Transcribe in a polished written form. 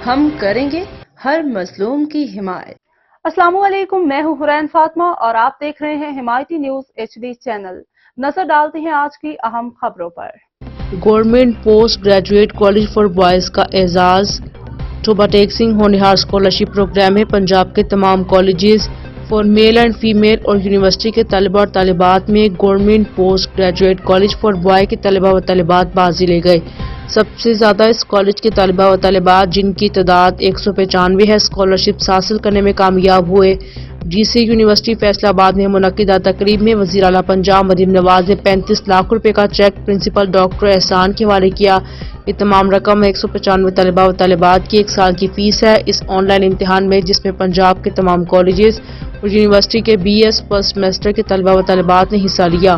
ہم کریں گے ہر مظلوم کی حمایت۔ السلام علیکم، میں ہوں حرین فاطمہ اور آپ دیکھ رہے ہیں حمایتی نیوز HD چینل۔ نظر ڈالتے ہیں آج کی اہم خبروں پر۔ Government post graduate college for boys کا اعزاز۔ ٹوبہ ٹیکسنگ ہونہار اسکالرشپ پروگرام میں پنجاب کے تمام colleges for male and female اور یونیورسٹی کے طلبہ اور طالبات میں government post graduate college for boy کے طلبہ و طالبات بازی لے گئے۔ سب سے زیادہ اس کالج کے طلبہ و طالبات، جن کی تعداد 195 ہے، اسکالرشپس حاصل کرنے میں کامیاب ہوئے۔ GC یونیورسٹی فیصل آباد میں منعقدہ تقریب میں وزیر اعلیٰ پنجاب مریم نواز نے 35 لاکھ روپے کا چیک پرنسپل ڈاکٹر احسان کے حوالے کیا۔ یہ تمام رقم 195 طلبہ و طالبات کی 1 سال کی فیس ہے۔ اس آن لائن امتحان میں، جس میں پنجاب کے تمام کالجز اور یونیورسٹی کے BS فرسٹ سیمسٹر کے طلبہ و طالبات نے حصہ لیا،